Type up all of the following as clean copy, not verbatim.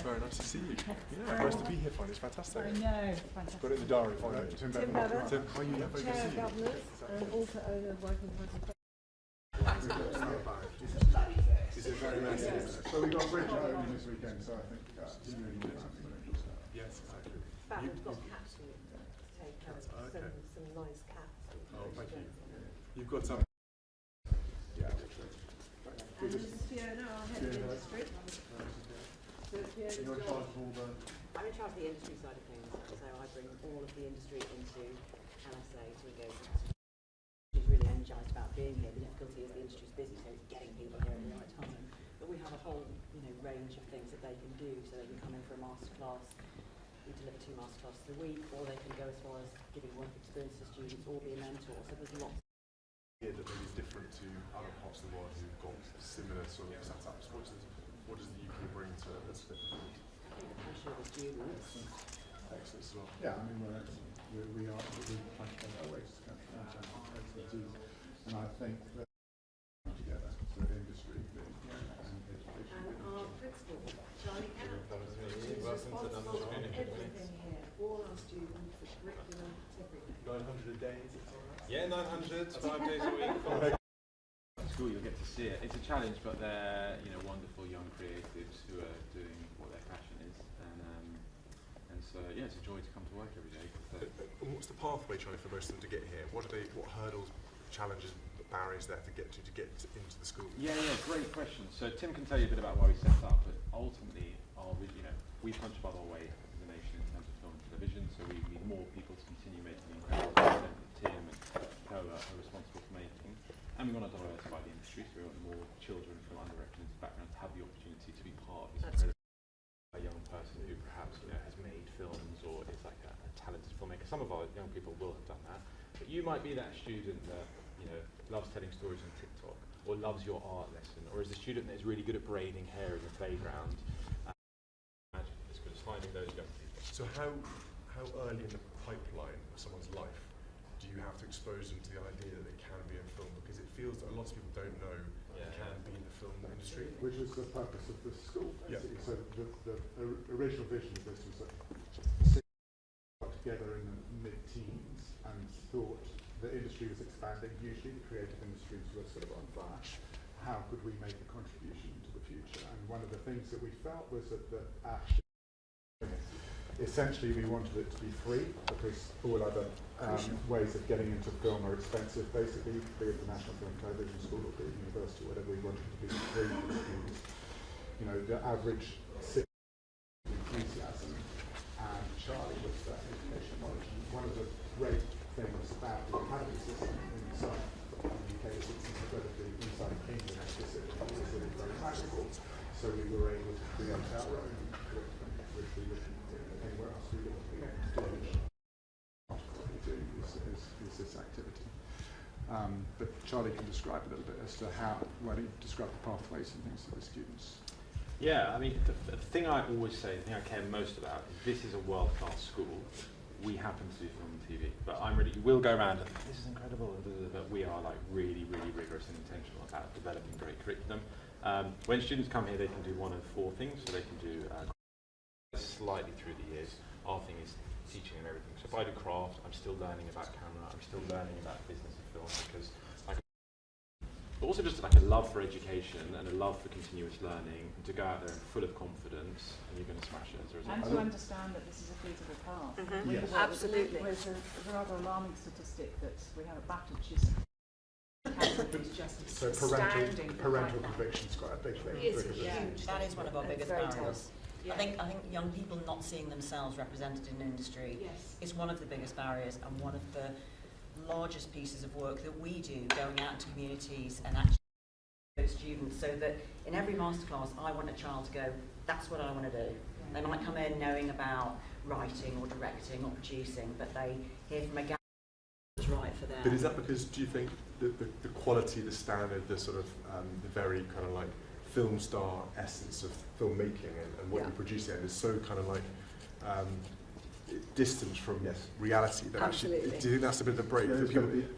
very nice to see you. Yeah, nice to be here finally. It's fantastic. I know, fantastic. Got it in the diary finally. Tim Tim Bevan. Bevan, Tim, how are you? Yeah, very good to Chair see of you. Governors and also owner of Working Party. Is it very nice? So we got Bridge opening this weekend, so I think it's really good. Yes, exactly. Fab, we've got cats to take some nice cats. Oh, thank you. You've got some. Yeah. And this is Fiona, our head of industry. So Fiona's You're in got- charge of all the... I'm in charge of the industry side of things, so I bring all of the industry into LSA to engage with customers. She's really energised about being here. The difficulty is the industry's busy, so it's getting people here at the right time. But we have a whole, range of things that they can do, so they can come in for a masterclass. We deliver 2 masterclasses a week, or they can go as far as giving work experience to students or be a mentor. So there's lots. Here that maybe is different to other parts of the world who've got similar sort of setups. What does the UK bring to it that's a bit different? I think the pressure of the students. Excellent as well. Yeah, I mean, we punch our ways to expertise, and I think that together, so industry, and education. And our principal, Charlie Cannon, is responsible for everything here. All our students, the curriculum, everything. 900 a day, is it? Yeah, 900, 5 days a week. School, you'll get to see it. It's a challenge, but they're wonderful young creatives who are doing what their passion is, and so yeah, it's a joy to come to work every day. And what's the pathway, Charlie, for most of them to get here? What hurdles, challenges, barriers there to get into the school? Yeah, great question. So Tim can tell you a bit about why we set up, but ultimately, we punch above our weight as a nation in terms of film and television, so we need more people to continue making incredible content that Tim and Co are responsible for making. And we want to diversify the industry, so we want more children from underrepresented backgrounds to have the opportunity to be part of this incredible a young person who perhaps has made films or is like a talented filmmaker. Some of our young people will have done that, but you might be that student that loves telling stories on TikTok or loves your art lesson, or is the student that is really good at braiding hair in the playground. As good as finding those young people. So how early in the pipeline of someone's life do you have to expose them to the idea that they can be in film? Because it feels that a lot of people don't know they can be in the film industry. Which is the purpose of the school, basically. So the original vision of this was that got together in the mid-teens and thought the industry was expanding hugely, the creative industries were sort of on fire. How could we make a contribution to the future? And one of the things that we felt was that actually, essentially we wanted it to be free, because all other ways of getting into film are expensive, basically, be it the National Film and Television School or be it university, or whatever. We wanted it to be free for the students. The average enthusiasm, and Charlie was that education knowledge. And one of the great things about the academy system inside the UK is it's incredibly, inside England specifically, is that it's very practical. So we were able to create our own curriculum, which we wouldn't do anywhere else. We wouldn't be able to do. What we do is this activity. But Charlie can describe a little bit as to why don't you describe the pathways and things for the students? Yeah, I mean, the thing I always say, the thing I care most about is this is a world-class school. We happen to do film and TV, but we'll go around and think, this is incredible, but we are like really, really rigorous and intentional about developing great curriculum. When students come here, they can do one of 4 things. So they can do slightly through the years. Our thing is teaching them everything. So if I do craft, I'm still learning about camera, I'm still learning about business of film, because but also just like a love for education and a love for continuous learning, and to go out there and full of confidence, and you're going to smash it as a result. And to understand that this is a feasible path. Yes. Absolutely. There's a rather alarming statistic that we have at BAFTA, which is just So astounding. parental conviction is quite a big thing. It is huge. That is one of our And it's biggest very barriers. tough. I think young people not seeing themselves represented in industry is one of the biggest barriers, and one of the largest pieces of work that we do, going out to communities and actually those students, so that in every masterclass I want a child to go, that's what I want to do. They might come in knowing about writing or directing or producing, but they hear from a guy who's right for them. But is that because, do you think, the quality, the standard, the sort of the very kind of like film star essence of filmmaking and what you produce there is so kind of like distant from reality that Absolutely. actually, do you think that's a bit of a break? Yeah,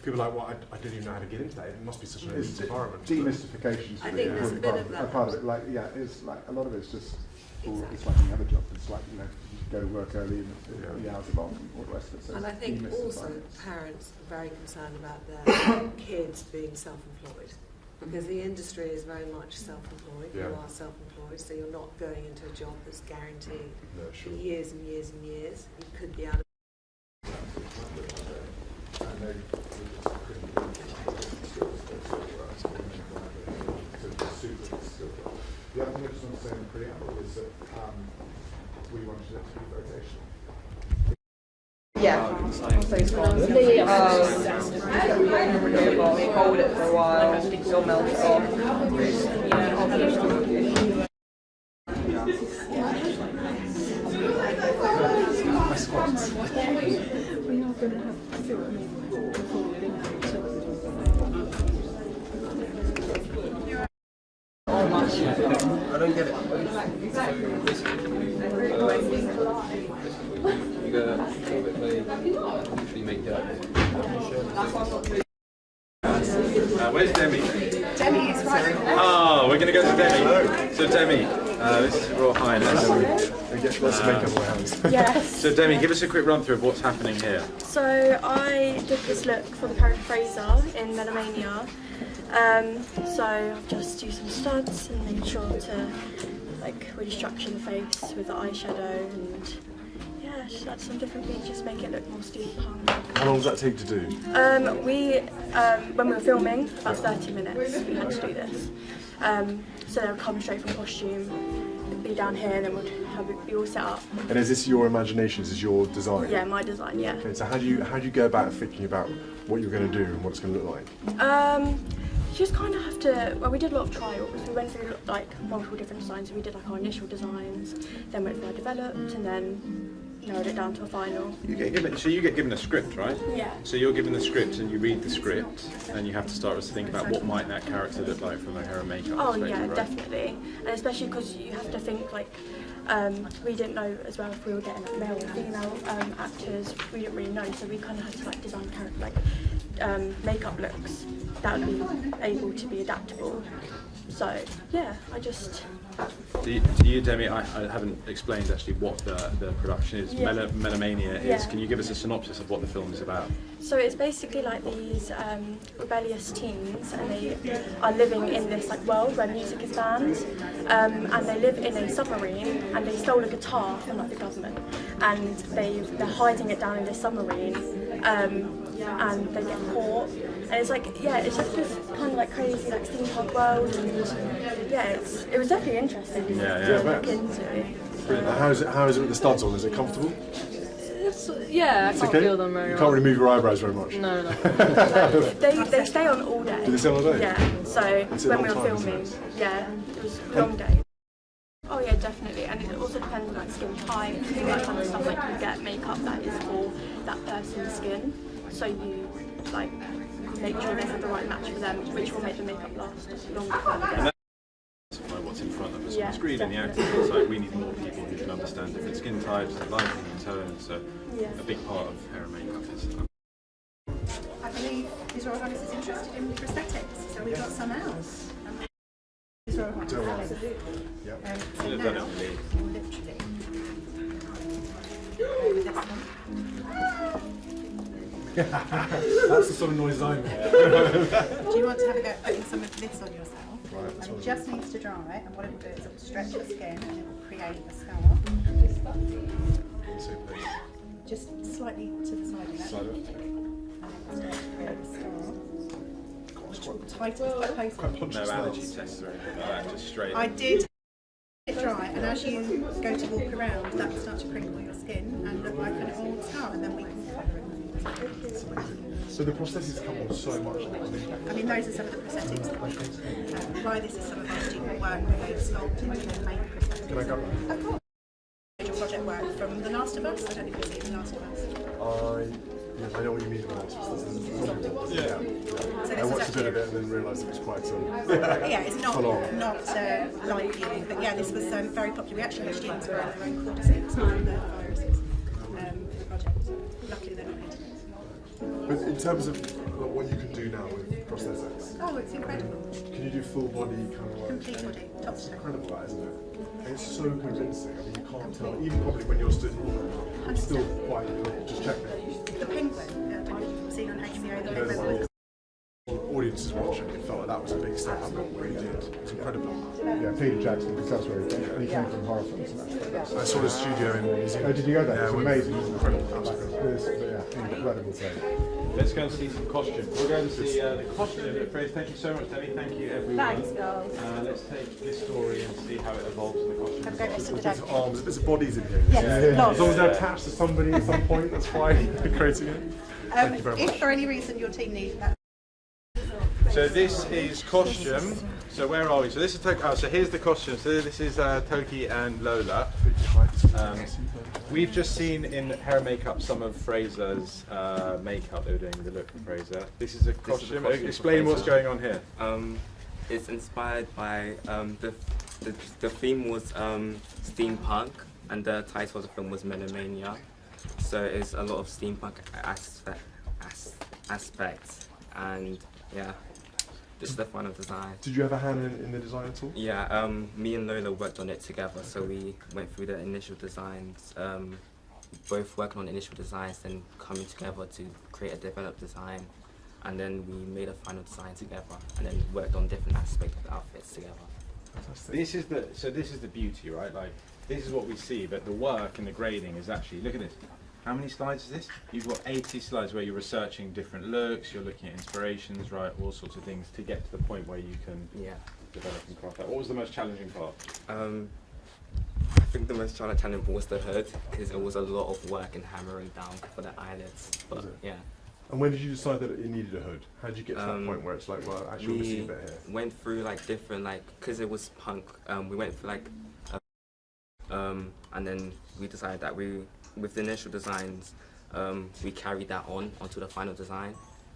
people are like, well, I don't even know how to get into that. It must be such an elite environment. Demystification. I think there's a bit of that. Part of it, it's like a lot of it's just people, it's like any other job. It's like, you know, you go to work early and the hours are long and all the rest of it. So And I you think miss the also time. parents are very concerned about their kids being self-employed, because the industry is very much self-employed. Yeah. You are self-employed, so you're not going into a job that's guaranteed No, for sure. years and years and years. You could be out of And they just couldn't do the skills they still were, so they didn't have to suit the skill job. The other thing I just want to say in the preamble is that we wanted it to be vocational. Yeah, so it's gone. Hold it for a while, it'll melt We are going to have to film before we link it to I don't get it. So basically, you go a little bit late, literally make it up. Where's Demi? Demi is right. Oh, we're going to go to Demi. So Demi, this is Royal Highness. We get lots of makeup on our hands. Yes. So Demi, give us a quick run through of what's happening here. So I did this look for the character Fraser in Melamania. So I've just used some studs and made sure to like really structure the face with the eyeshadow and yeah, just add some different features, make it look more steampunk. How long does that take to do? When we were filming, about 30 minutes we had to do this. So they would come straight from costume, be down here, and then we'd have it be all set up. And is this your imagination? Is this your design? Yeah, my design, yeah. Okay, so how do you go about thinking about what you're going to do and what it's going to look like? You just kind of have to, well, we did a lot of trials. We went through like multiple different designs. We did like our initial designs, then went through our developed, and then narrowed it down to a final. You get given a script, right? Yeah. So you're given the script and you read the script and you have to start to think about what might that character look like from a hair and makeup Oh perspective, yeah, right? definitely. And especially because you have to think like, we didn't know as well if we were getting like male or female actors. We didn't really know, so we kind of had to like design character makeup looks that would be able to be adaptable. So yeah, I just. To you, Demi, I haven't explained actually what the production is. Yeah. Melamania is. Yeah. Can you give us a synopsis of what the film is about? So it's basically like these rebellious teens, and they are living in this like world where music is banned, and they live in a submarine, and they stole a guitar from like the government, and they're hiding it down in this submarine, and they get caught, and it's like it's just this kind of like crazy like steampunk world, and yeah, it was definitely interesting to look into. Brilliant. How is it with the studs on? Is it comfortable? Yeah, I It's can't okay? feel them very You well. can't really move your eyebrows very much. No. They stay on all day. Do they stay on all day? Yeah. So It's a when we long were time, isn't filming, it? yeah, it was a long day. Oh yeah, definitely. And it also depends on like skin type, all that kind of stuff. Like you get makeup that is for that person's skin, so you like make sure they have the right match for them, which will make the makeup last longer for them. What's in front of us on Yeah, the screen and the acting. It's like we need more people who can understand different skin types, and lighting and tone. So a big part of hair and makeup is. I believe His Royal Highness is interested in prosthetics, so we've got some else. His Royal Highness, absolutely. Yep. So You've now, done it for me. literally, go with this one. That's the sort of noise I make. Do you want to have a go at putting some of this on yourself? Right, that's And what it just needs to dry, and what it will do is it will stretch your skin and it will create a scar. So please. Just slightly to the side of that. Slide up. And it will start to create a scar. Which will tighten quite close. Quite No punchy allergy smells. tests or anything like that. Just straight. I did it dry, and as you go to walk around, that will start to crinkle your skin and look like an old scar, and then we can cover it. So the prosthetics come on so much now. I mean, those are some of the prosthetics. Why this is some of our student work where they've sculpted and made prosthetics. Can I go? Of course. Major project work from The Last of Us. I don't know if you've seen The Last of Us. Yes, I know what you mean by that. So I this is watched a bit of actually, it and then realised it was quite yeah, it's not full on. live viewing, but yeah, this was very popular. We actually had students wearing their own cortices and their viruses for the project. Luckily, they're not here today. But in terms of what you can do now with prosthetics, Oh, it's incredible. can you do full body kind of like? Complete body, top to It's toe. incredible, that, isn't it? And it's so convincing. I mean, you can't tell. Even probably when you're stood normal, it's still quite. Just check it. The penguin, I've seen on HBO, the penguin. Audiences watching, it felt like that was a big step up what we did. It was incredible. Yeah, Peter Jackson, because that's where he came from. He came from horror films and that. I saw the studio in New Zealand. Oh, did you go there? Yeah, It's we- amazing. It was incredible. Absolutely. Yeah, incredible place. Let's go and see some costume. We'll go and see the costume. Phrase. Thank you so much, Debbie. Thank you, everyone. Thanks, girls. Let's take this story and see how it evolves in the costume. Have a great rest of the Bits day. of arms, bits of bodies in here. Yes, As lots. long as they're attached to somebody at some point, that's fine. Creating it. Thank you very much. If for any reason your team needs that. So this is costume. So where are we? So this is Toki. Oh, so here's the costume. So this is Toki and Lola. We've just seen in hair and makeup some of Fraser's makeup. They were doing the look for Fraser. This is a costume. Explain what's going on here. It's inspired by the theme was steampunk, and the title of the film was Menomania. So it's a lot of steampunk aspects, and yeah. This is the final design. Did you have a hand in the design at all? Yeah, me and Lola worked on it together, so we went through the initial designs, both working on initial designs, then coming together to create a developed design, and then we made a final design together, and then worked on different aspects of the outfits together. Fantastic. This is the beauty, right? Like this is what we see, but the work and the grading is actually, look at this. How many slides is this? You've got 80 slides where you're researching different looks, you're looking at inspirations, right, all sorts of things to get to the point where you can develop and craft that. What was the most challenging part? I think the most challenging part was the hood, because it was a lot of work and hammering down for the eyelids. But yeah. And when did you decide that it needed a hood? How did you get to that point where it's like, well, actually, we'll see a bit here? Went through like different, because it was punk, we went through and then we decided that with the initial designs, we carried that onto the final design,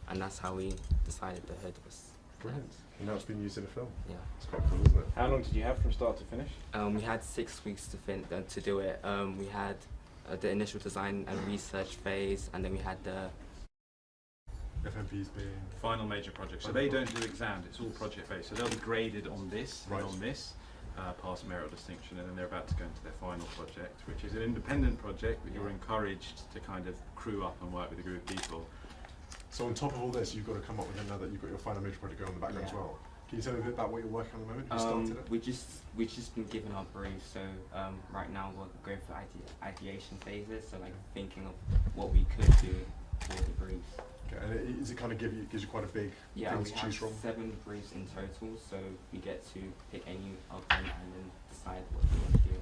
and that's how we decided the hood was. Brilliant. And now it's been used in a film. Yeah. It's quite cool, isn't it? How long did you have from start to finish? We had 6 weeks to do it. We had the initial design and research phase, and then we had the FMPs being final major project. So they don't do exams, it's all project based. So they'll be graded on this and on this. Pass merit or distinction, and then they're about to go into their final project, which is an independent project, but you're encouraged to kind of crew up and work with a group of people. So on top of all this, you've got to come up with another. You've got your final major project going on in the background as well. Can you tell me a bit about what you're working on at the moment? You started it? We've just been given our briefs, so right now we're going through ideation phases, so like thinking of what we could do for the briefs. Okay, and is it kind of gives you quite a big thing to choose from? 7 briefs in total, so we get to pick any of them and then decide what we want to do.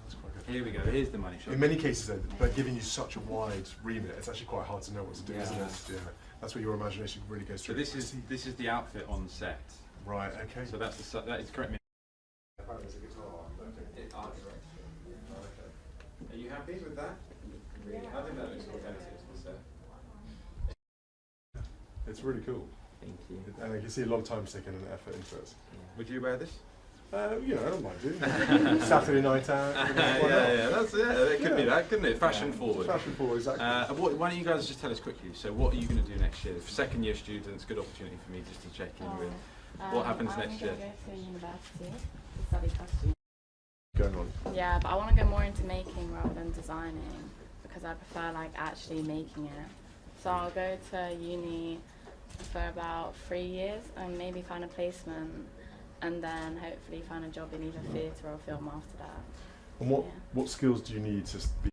That's quite good. Here we go, here's the money shot. In many cases, though, by giving you such a wide remit, it's actually quite hard to know what to do, isn't it? Yeah. That's where your imagination really goes through. So this is the outfit on set. Right. Okay. So that's that is correct me. Are you happy with that? I think that looks authentic to the set. It's really cool. Thank you. And you can see a lot of time taken and effort into it. Would you wear this? You know, I don't mind doing Saturday night out. It could be that, couldn't it? Fashion forward. Fashion forward, exactly. Why don't you guys just tell us quickly? So, what are you going to do next year? Second year students, good opportunity for me just to check in with what happens next year. I'm going to go to university to study costume. Going on. Yeah, but I want to go more into making rather than designing because I prefer like actually making it. So I'll go to uni for about 3 years and maybe find a placement, and then hopefully find a job in either theatre or film after that. And what skills do you need to be?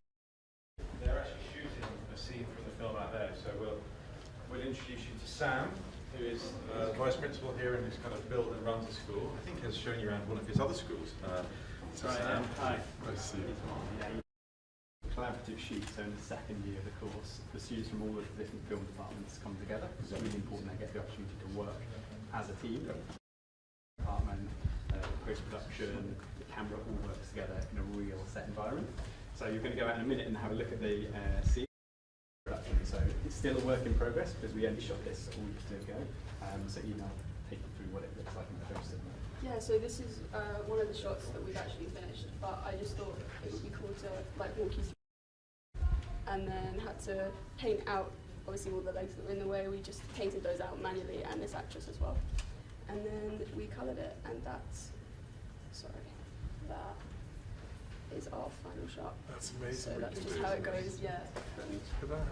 They're actually shooting a scene from the film out there, so we'll introduce you to Sam, who is vice principal here and who's kind of built and runs the school. I think has shown you around one of his other schools. Sam. Hi. Nice to see you. Collaborative shoot, so in the second year of the course, the students from all of the different film departments come together because it's really important they get the opportunity to work as a team. Department, post-production, the camera all works together in a real set environment. So you're going to go out in a minute and have a look at the scene production. So it's still a work in progress because we only shot this a week or two ago. So I'll take you through what it looks like in the post. Yeah, so this is one of the shots that we've actually finished, but I just thought it would be cool to like walk you through and then had to paint out obviously all the legs that were in the way, we just painted those out manually, and this actress as well. And then we coloured it, and that's, that is our final shot. That's amazing. So that's just how it goes, yeah. Look at that.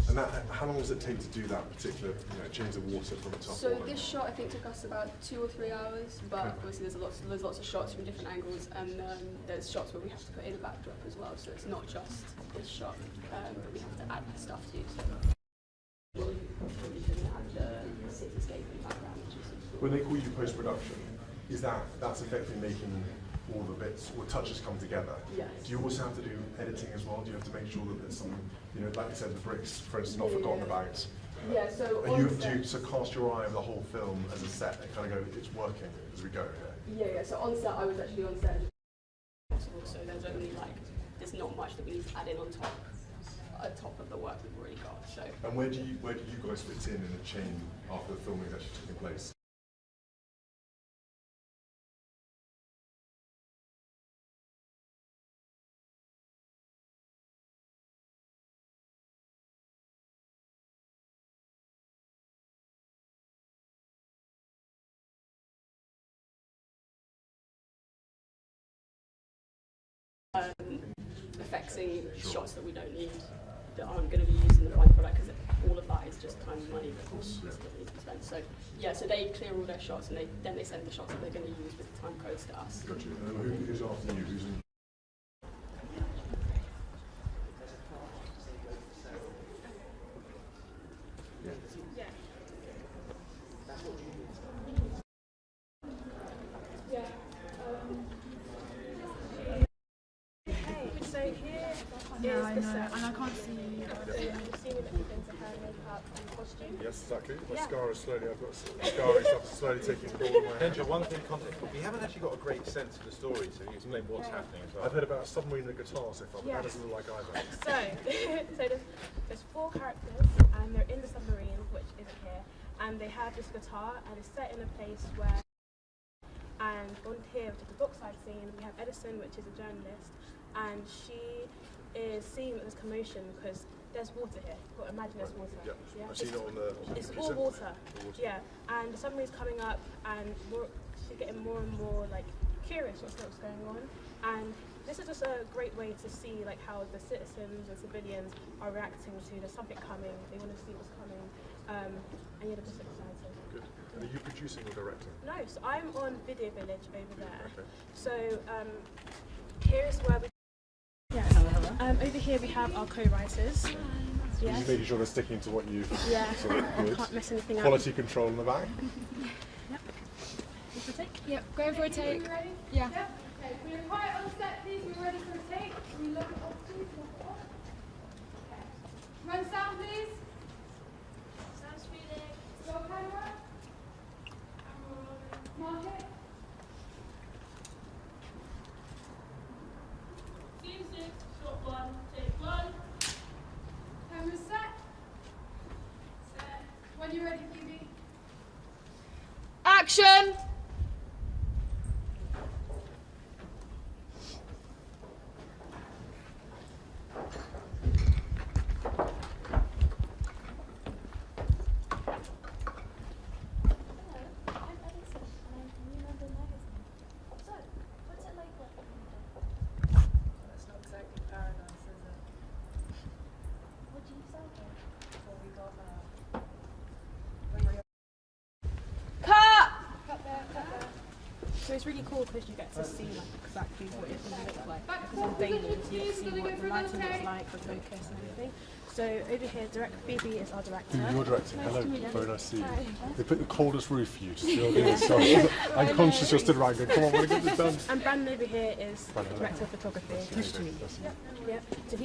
And how long does it take to do that particular, change the water from a top? So this shot I think took us about 2 or 3 hours, but obviously there's lots of shots from different angles, and there's shots where we have to put in a backdrop as well, so it's not just this shot, but we have to add stuff to. So we didn't have the cityscape in the background, which is. When they call you post-production, that's effectively making all the bits or touches come together? Yes. Do you also have to do editing as well? Do you have to make sure that there's some, like you said, the bricks, for instance, not forgotten about? Yeah, so do you cast your eye over the whole film as a set and kind of go, it's working as we go? Yeah, so on set, I was actually on set as possible, so there's not much that we need to add in on top of the work we've already got. So. And where do you guys fit in the chain after the filming is actually taking place? Affecting shots that we don't need, that aren't going to be used in the final product, because all of that is just time and money that needs to be spent. So yeah, so they clear all their shots, and then they send the shots that they're going to use with the time codes to us. Got you. And who's after you? Who's in? Yeah, I know, and I can't see. Yes, exactly. My scar is slowly, I've got scarring stuff slowly taking hold of my head. Angel, one thing context, we haven't actually got a great sense of the story, so you explain what's happening as well. I've heard about a submarine and a guitar so far, but that doesn't look like either. So there's 4 characters, and they're in the submarine, which isn't here, and they have this guitar, and it's set in a place where, and on here, which is the Brookside scene, we have Edison, which is a journalist, and she is seeing that there's commotion because there's water here. Well, imagine there's water. Yeah. I've seen it on the It's all water. Yeah, and the submarine's coming up, and she's getting more and more curious what's going on. And this is just a great way to see how the citizens and civilians are reacting to there's something coming. They want to see what's coming, and yeah, they're just excited. Good. And are you producing or directing? No, so I'm on Video Village over there. Okay. So here's where we. Yes. Over here we have our co-writers. Yes. Just making sure they're sticking to what you. Yeah. I can't mess anything up. Quality control in the back. Yep. For a take? Yep. Going for a take. Are you ready? Yeah. Yep. Okay. We're quiet on set, please. We're ready for a take. Can you look up, please? Okay. Run sound, please. Sound speeding. Go camera. Mark it. Shot 1, take 1. Camera set. Set. When you're ready, Phoebe. Action! So it's really cool because you get to see exactly what it's going to look like. Because on day ones you get to see what the lighting looks like, the focus and everything. So over here, Phoebe is our director. You're directing. Hello. Very nice to see you. Hi. They put the coldest roof for you to still do this. So I'm conscious you're stood around going, come on, we're going to get this done. And Brandon over here is director of photography. Yep. So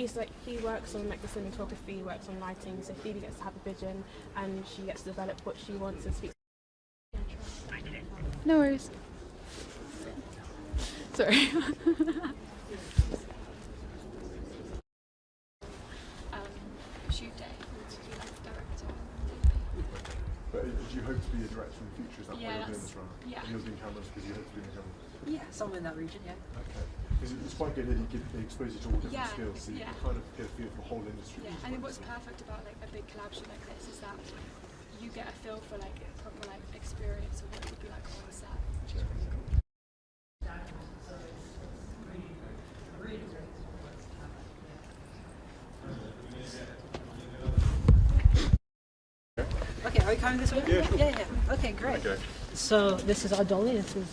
he works on the cinematography, works on lighting. So Phoebe gets to have a vision and she gets to develop what she wants and speak. No worries. Sorry. Shoot day. Director. But do you hope to be a director in the future? Is that why you're doing this run? Yeah. And you're doing cameras because you hope to be in the cameras? Yeah, somewhere in that region, yeah. Okay. It's quite good that they expose you to all different skills, so you yeah. can kind of get a feel for the whole industry. Yeah, I think what's perfect about like a big collaboration like this is that you get a feel for like a proper like experience of what it would be like on set, which is really cool. Okay, are we coming this way? Yeah, sure. Yeah. Okay, great. Okay. So this is our dolly. This is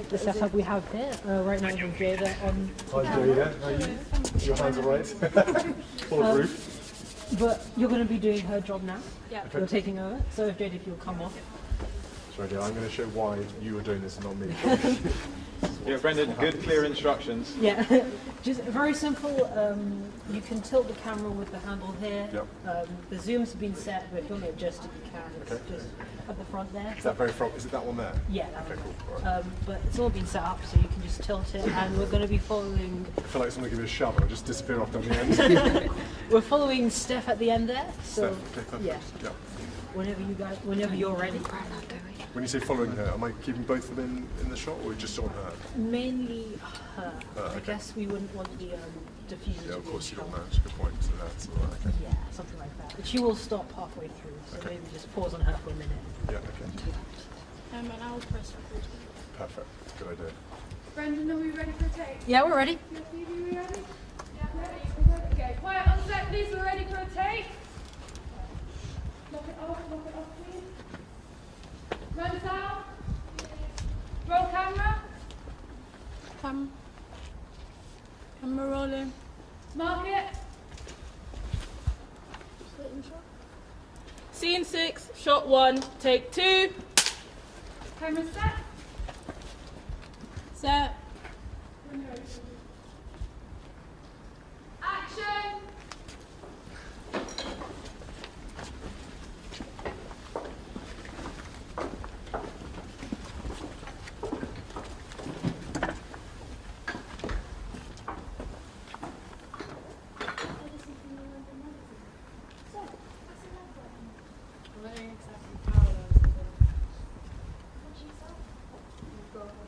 the setup we have here. Right now we have Jada on. Hi Jada, how are you? Your hands are right. Bulletproof. But you're going to be doing her job now. Yeah. Okay. You're taking over. So Jada, if you'll come off. Sorry, I'm going to show why you are doing this and not me. Yeah, Brendan, good clear instructions. Yeah, just very simple. You can tilt the camera with the handle here. Yep. The zooms have been set, but if you want to adjust it, you can. It's Okay. just at the front there. Is that very front? Is it that one there? Yeah, that Okay, one. cool. All right. But it's all been set up, so you can just tilt it, and we're going to be following. I feel like someone give me a shove and I'll just disappear off down the end. We're following Steph at the end there. So Steph, okay, perfect. yeah. Yeah. Whenever you're ready. When you say following her, am I keeping both of them in the shot or just on her? Mainly her. I Okay. guess we wouldn't want the diffuser. Yeah, to of be course you don't shot. know. That's a good point. So that's all right. Okay. Yeah, something like that. But she will stop halfway through, so Okay. maybe just pause on her for a minute. Yeah, okay. And I will press record. Perfect. Good idea. Brendan, are we ready for a take? Yeah, we're ready. Yeah, Phoebe, are we ready? Yeah, ready. Okay, quiet on set, please. We're ready for a take. Lock it off, please. Run sound. Roll camera. Camera rolling. Mark it. Scene 6, shot 1, take 2. Camera set. Set. Action.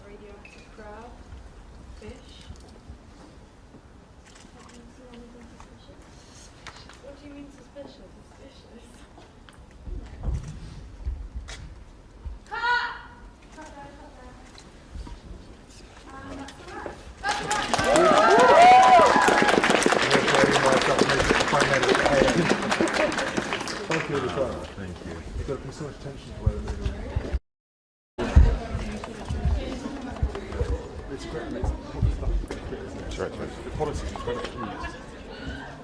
Radioactive crab, fish. What do you mean suspicious? Suspicious. Cut! Cut there. That's all Thank you, Thank you. You've got to pay so much attention to where they're moving. It's great. It's right. The quality is incredible.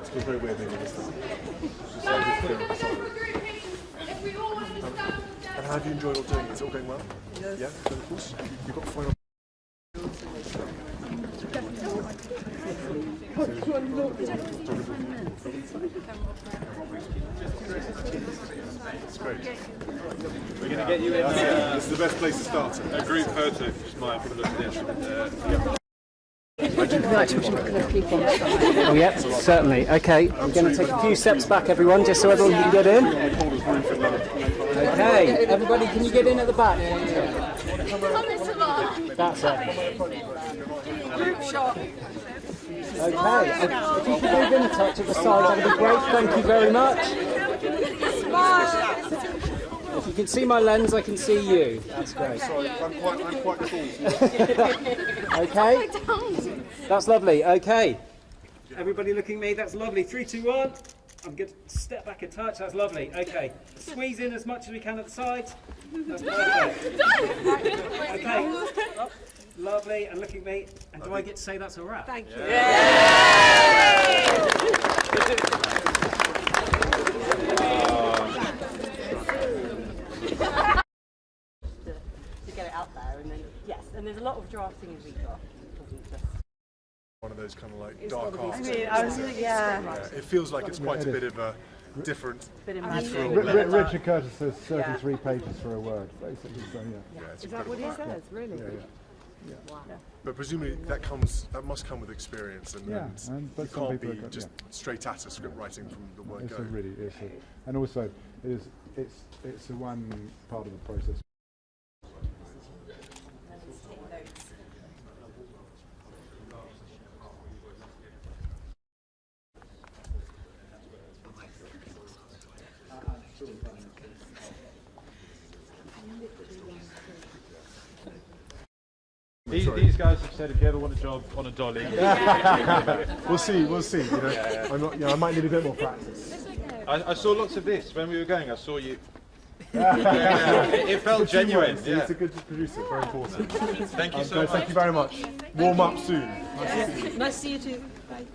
It's been very weird making this stuff. If we all understand. And how have you enjoyed all doing it? Is it all going well? Yes. Yeah, so of course. You've got final. It's great. We're going to get you in. This is the best place to start. A group photo. Just might have a look at the instrument. Oh yeah, certainly. Okay, I'm going to take a few steps back, everyone, just so everyone can get in. Okay, everybody, can you get in at the back? That's it. Group shot. Okay, if you could move in a touch at the side, that would be great. Thank you very much. If you can see my lens, I can see you. That's great. Sorry, I'm quite cool. Okay, that's lovely. Okay, everybody looking at me. That's lovely. 3, 2, 1. I'm going to step back a touch. That's lovely. Okay, squeeze in as much as we can at the sides. That's perfect. Okay, oh, lovely. And looking at me. And do I get to say that's a wrap? Thank you. To get it out there, and then yes, and there's a lot of drafting as we draft. One of those kind of like It's dark gotta be arts. scripted. I was thinking, yeah. It feels like it's quite a bit of a different. Richard Curtis says 33 pages for a word, basically. So yeah. It's Is that what he incredible. says? Really? Yeah. Wow. But presumably that must come with experience, and, Yeah, but you some can't people be are- just straight at a script writing from the word go. And also it's a one part of the process. These guys have said if you ever want a job on a dolly. We'll see. You know, I'm not. You know, I might need a bit more practice. I saw lots of this when we were going. I saw you. It felt genuine. Yeah. It's a good producer. Very important. Thank you so much. Thank you very much. Warm up soon. Nice to see you too. Bye.